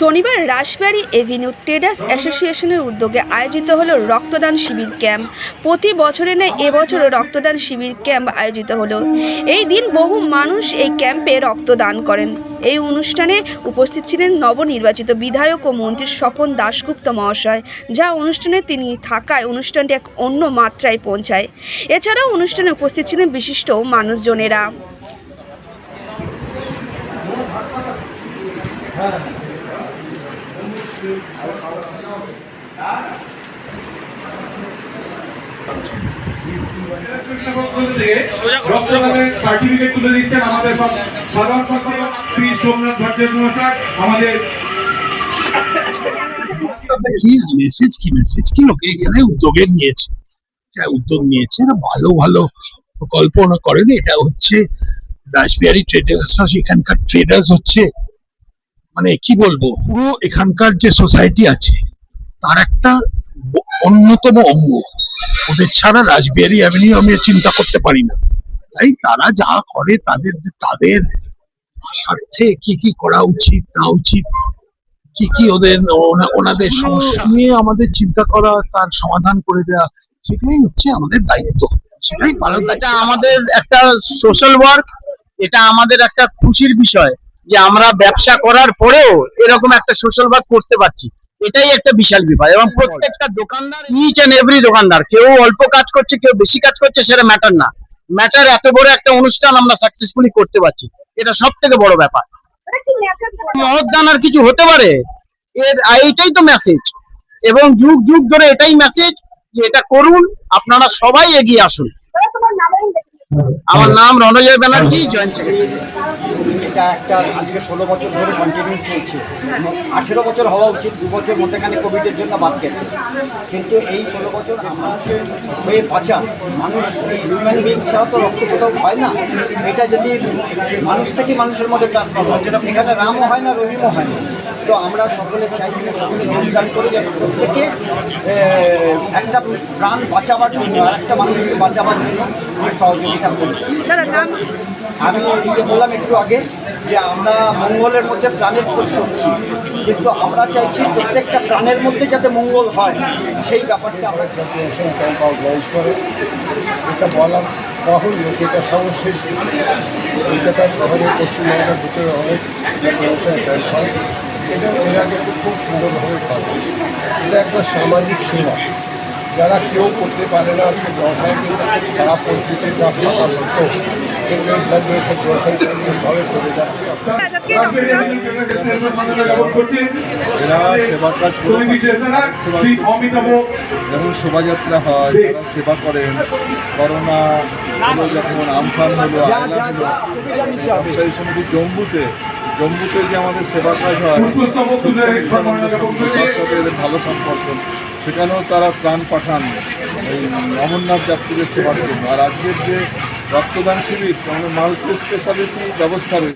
শনিবার রাসবাড়ী Avenue traders অ্যাসোসিয়েশনের উদ্যোগে আয়োজিত হলো রক্তদান শিবির ক্যাম্প। প্রতি বছরের ন্যায় এবছরও রক্তদান শিবির ক্যাম্প আয়োজিত হলো। এই দিন বহু মানুষ এই ক্যাম্পে রক্তদান করেন। এই অনুষ্ঠানে উপস্থিত ছিলেন নবনির্বাচিত বিধায়ক ও মন্ত্রী স্বপন দাশগুপ্ত মহাশয়। যা অনুষ্ঠানে তিনি থাকায় অনুষ্ঠানটি এক অন্য মাত্রায় পৌঁছায়। এছাড়াও অনুষ্ঠানে উপস্থিত ছিলেন বিশিষ্ট মানুষজনেরা। সার্টিফিকেট তুলে দিচ্ছেন আমাদের সাধারণ সম্পাদক শ্রী সোমনাথ ভট্টাচার্য মহাশয়। আমাদের মেসেজ কি লোকে এখানে উদ্যোগ নিয়েছে ভালো ভালো কল্পনা করেন। এটা হচ্ছে রাসবিহারী ট্রেডার্স, এখানকার ট্রেডার্স হচ্ছে মানে কি বলবো, পুরো এখানকার যে সোসাইটি আছে তার একটা অন্যতম অঙ্গ। ওদের ছাড়া রাসবিহারী অ্যাভিনিউ আমি চিন্তা করতে পারি না। তাই তারা যা করে তাদের স্বার্থে কি কি করা উচিত না উচিত, কি কি ওনাদের সমস্যা নিয়ে আমাদের চিন্তা করা, তার সমাধান করে দেওয়া, সেটাই হচ্ছে আমাদের দায়িত্ব। সেটাই ভালো। এটা আমাদের একটা সোশ্যাল ওয়ার্ক, এটা আমাদের একটা খুশির বিষয় যে আমরা ব্যবসা করার পরেও এরকম একটা সোশ্যাল ওয়ার্ক করতে পারছি। এটাই একটা বিশাল ব্যাপার। এবং প্রত্যেকটা দোকানদার, ইচ এন্ড এভরি দোকানদার, কেউ অল্প কাজ করছে কেউ বেশি কাজ করছে, সেটা ম্যাটার না। ম্যাটার এত বড় একটা অনুষ্ঠান আমরা সাকসেসফুলি করতে পারছি, এটা সব থেকে বড় ব্যাপার। মহৎদান আর কিছু হতে পারে, এইটাই তো মেসেজ। এবং যুগ যুগ ধরে এটাই মেসেজ যে এটা করুন, আপনারা সবাই এগিয়ে আসুন। আমার নাম রণজয় ব্যানার্জি, জয়েন্ট সেক্রেটারি। এটা একটা আজকে 16 বছর ধরে কন্টিনিউ চলছে। 18 বছর হওয়া উচিত, 2 বছর মধ্যেখানে কোভিডের জন্য বাদ গেছে। কিন্তু এই 16 বছর মানুষের হয়ে বাঁচা, মানুষ এই হিউম্যান বিং ছাড়া তো রক্ত কোথাও হয় না। এটা যদি মানুষ থেকে মানুষের মধ্যে ট্রান্সফার হয়, এখানে রামও হয় না, রহিমও হয় না। তো আমরা সকলে চাই যে সকলে যোগদান করে যে প্রত্যেকে একটা প্রাণ বাঁচাবার জন্য আর একটা মানুষকে বাঁচাবার জন্য সহযোগিতা করি। আমি এই যে বললাম একটু আগে যে আমরা মঙ্গলের মধ্যে প্রাণের খোঁজ করছি, কিন্তু আমরা চাইছি প্রত্যেকটা প্রাণের মধ্যে যাতে মঙ্গল হয়, সেই ব্যাপারটা আমরা ক্যাম্প অর্গানাইজ করে। এটা বলা বাহুল্য, এটা সর্বশেষ কলকাতা শহরে পশ্চিমবঙ্গের ভিতরে অনেক ক্যাম্প হয়। এটা এর আগে খুব সুন্দরভাবে করে। এটা একটা সামাজিক সেবা, যারা কেউ করতে পারে না। আজকে ব্যবসায় কিন্তু খুব খারাপ পরিস্থিতি, যা থাকা সত্ত্বেও কিন্তু এই ব্লাড ডোনেশন ব্যবসায়িকভাবে চলে যাচ্ছে। এরা সেবার কাজ করে, যেমন শোভাযাত্রা হয়, তারা সেবা করেন। করোনা হলো, যখন আমফান হলো, ব্যবসায়ী সমিতি জম্মুতে যে আমাদের সেবা কাজ হয়, তার সাথে এদের ভালো সম্পর্ক। সেখানেও তারা ত্রাণ পাঠান এই অমরনাথ যাত্রীদের সেবার জন্য। আর আজকের যে রক্তদান শিবির, মাল্টি স্পেশালিটি ব্যবস্থা রয়েছে।